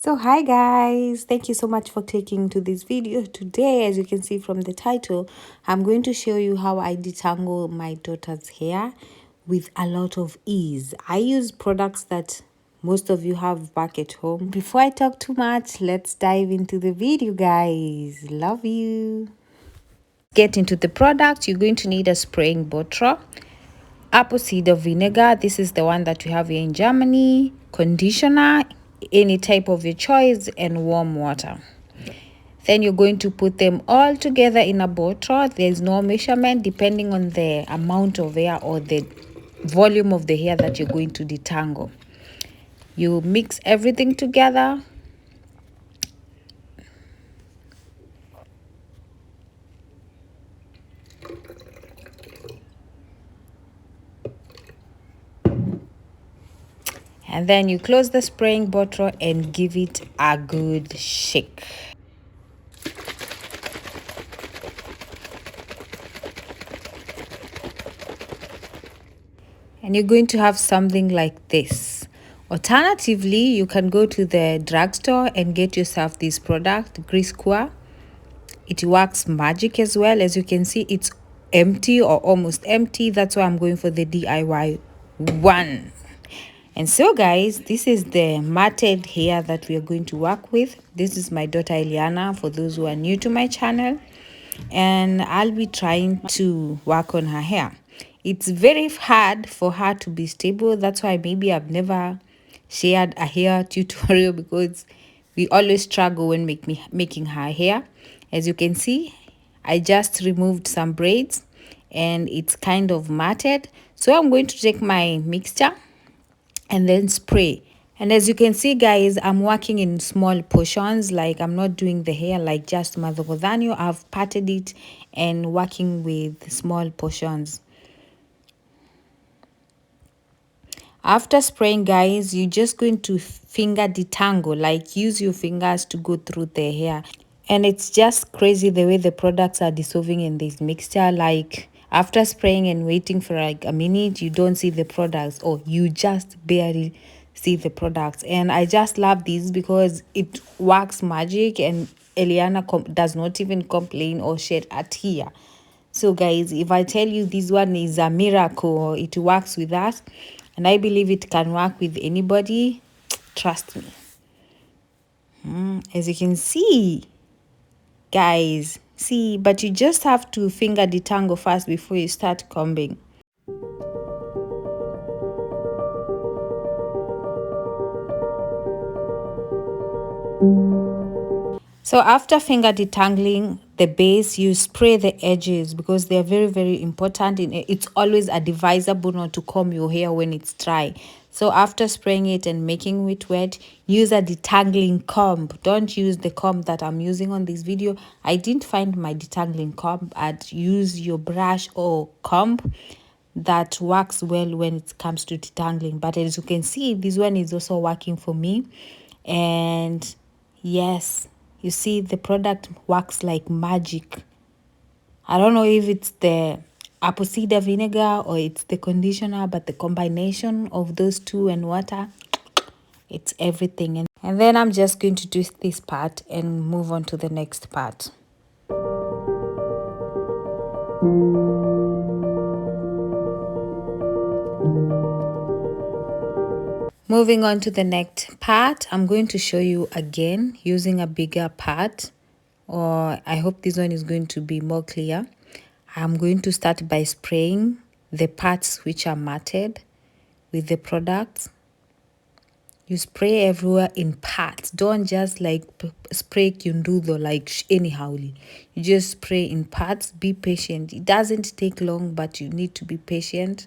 So hi guys, thank you so much for clicking to this video. Today, as you can see from the title, I'm going to show you how I detangle my daughter's hair with a lot of ease. I use products that most of you have back at home. Before I talk too much, let's dive into the video guys. Love you. Get into the product. You're going to need a spraying bottle, apple cider vinegar, this is the one that we have here in Germany, conditioner, any type of your choice, and warm water. Then you're going to put them all together in a bottle. There's no measurement depending on the amount of hair or the volume of the hair that you're going to detangle. You mix everything together. And then you close the spraying bottle and give it a good shake. And you're going to have something like this. Alternatively, you can go to the drugstore and get yourself this product, Grease Core. It works magic as well. As you can see, it's empty or almost empty. That's why I'm going for the DIY one. And so guys, this is the matted hair that we are going to work with. This is my daughter Eliana, for those who are new to my channel. And I'll be trying to work on her hair. It's very hard for her to be stable. That's why maybe I've never shared a hair tutorial, because we always struggle when making her hair. As you can see, I just removed some braids and it's kind of matted. So I'm going to take my mixture and then spray. And as you can see guys, I'm working in small portions, like I'm not doing the hair like just madhogodhanyo. I've parted it and working with small portions. After spraying guys, you're just going to finger detangle, like use your fingers to go through the hair. And it's just crazy the way the products are dissolving in this mixture. Like after spraying and waiting for like a minute, you don't see the products, or you just barely see the products. And I just love this because it works magic, and Eliana does not even complain or shed a tear. So guys, if I tell you this one is a miracle, it works with us, and I believe it can work with anybody, trust me. As you can see guys, see, but you just have to finger detangle first before you start combing. So after finger detangling the base, you spray the edges because they're very, very important. It's always advisable not to comb your hair when it's dry. So after spraying it and making it wet, use a detangling comb. Don't use the comb that I'm using on this video. I didn't find my detangling comb. I'd use your brush or comb that works well when it comes to detangling. But as you can see, this one is also working for me. And yes, you see the product works like magic. I don't know if it's the apple cider vinegar or it's the conditioner, but the combination of those two and water, it's everything. And then I'm just going to do this part and move on to the next part. Moving on to the next part, I'm going to show you again using a bigger part, or I hope this one is going to be more clear. I'm going to start by spraying the parts which are matted with the products. You spray everywhere in parts. Don't just like spray kyundudo like anyhow. You just spray in parts. Be patient. It doesn't take long, but you need to be patient,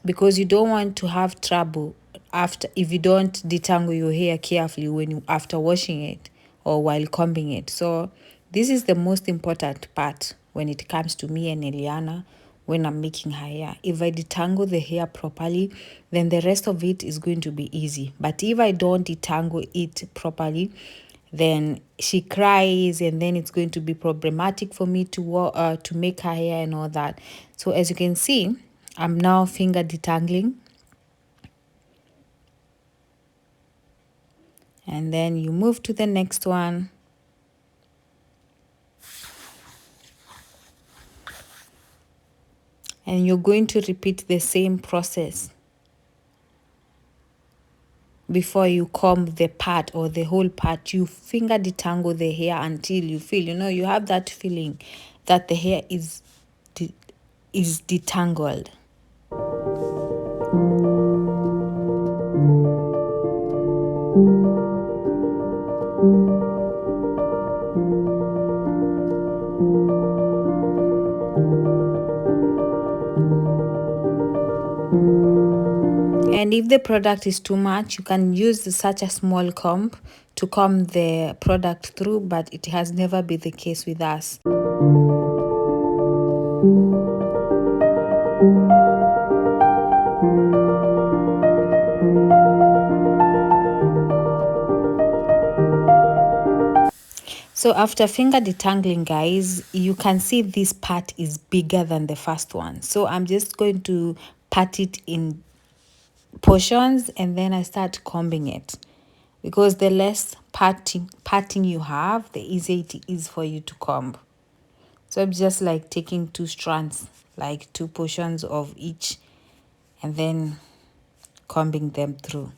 because you don't want to have trouble after if you don't detangle your hair carefully after washing it or while combing it. So this is the most important part when it comes to me and Eliana when I'm making her hair. If I detangle the hair properly, then the rest of it is going to be easy. But if I don't detangle it properly, then she cries, and then it's going to be problematic for me to make her hair and all that. So as you can see, I'm now finger detangling. And then you move to the next one. And you're going to repeat the same process before you comb the part or the whole part. You finger detangle the hair until you feel, you have that feeling that the hair is detangled. And if the product is too much, you can use such a small comb to comb the product through, but it has never been the case with us. So after finger detangling, guys, you can see this part is bigger than the first one. So I'm just going to part it in portions and then I start combing it, because the less parting you have, the easier it is for you to comb. So I'm just like taking 2 strands, like 2 portions of each, and then combing them through.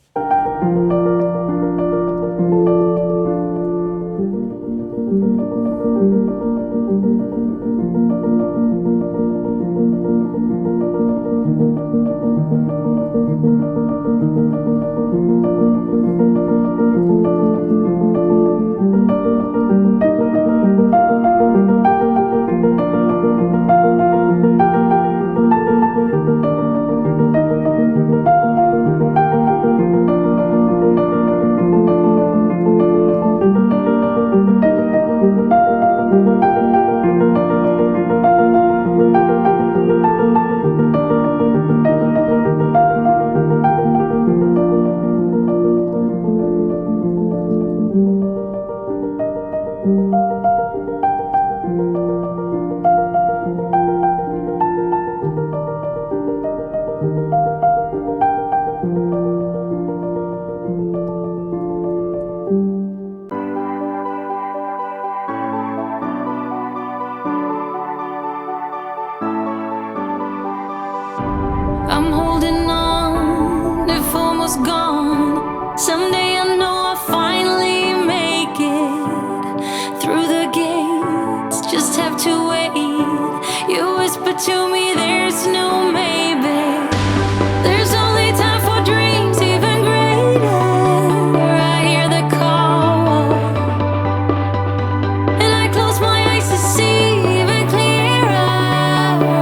I'm holding on, if almost gone. Someday I know I'll finally make it through the gates. Just have to wait. You whisper to me, there's no maybe. There's only time for dreams even greater. I hear the call, and I close my eyes to see even clearer.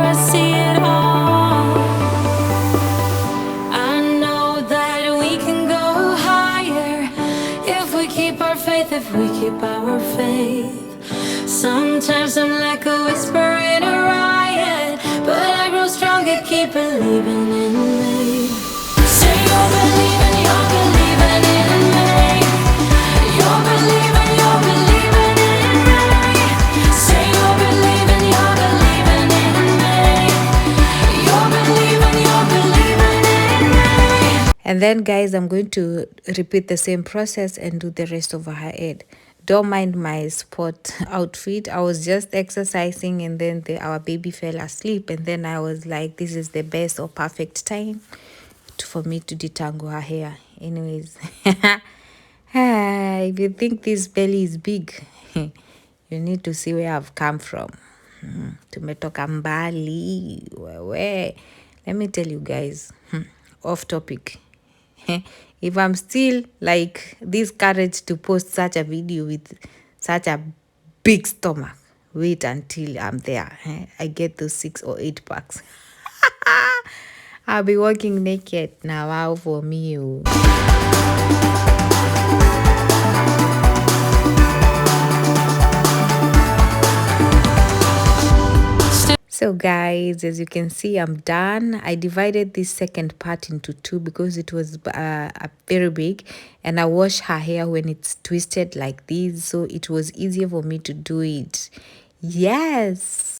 I see it all. I know that we can go higher if we keep our faith, if we keep our faith. Sometimes I'm like a whisper in a riot, but I grow stronger, keep believing in me. Say you're believing in me. You're believing in me. Say you're believing in me. You're believing in me. And then, guys, I'm going to repeat the same process and do the rest of her head. Don't mind my sport outfit. I was just exercising and then our baby fell asleep. And then I was like, this is the best or perfect time for me to detangle her hair. Anyways, if you think this belly is big, you need to see where I've come from. Tumetoka mbali. Wewe. Let me tell you guys, off topic. If I'm still like this courage to post such a video with such a big stomach, wait until I'm there. I get those 6 or 8 packs. I'll be walking naked now. Wow, for me. So guys, as you can see, I'm done. I divided this second part into 2 because it was very big, and I wash her hair when it's twisted like this, so it was easier for me to do it. Yes.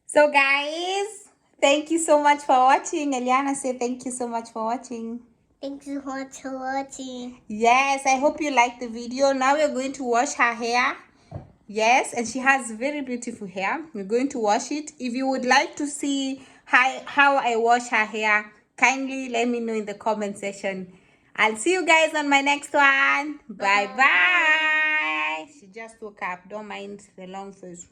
So guys, thank you so much for watching. Eliana, say thank you so much for watching. Thanks so much for watching. Yes, I hope you liked the video. Now we're going to wash her hair. Yes, and she has very beautiful hair. We're going to wash it. If you would like to see how I wash her hair, kindly let me know in the comment section. I'll see you guys on my next one. Bye bye. She just woke up. Don't mind the long face.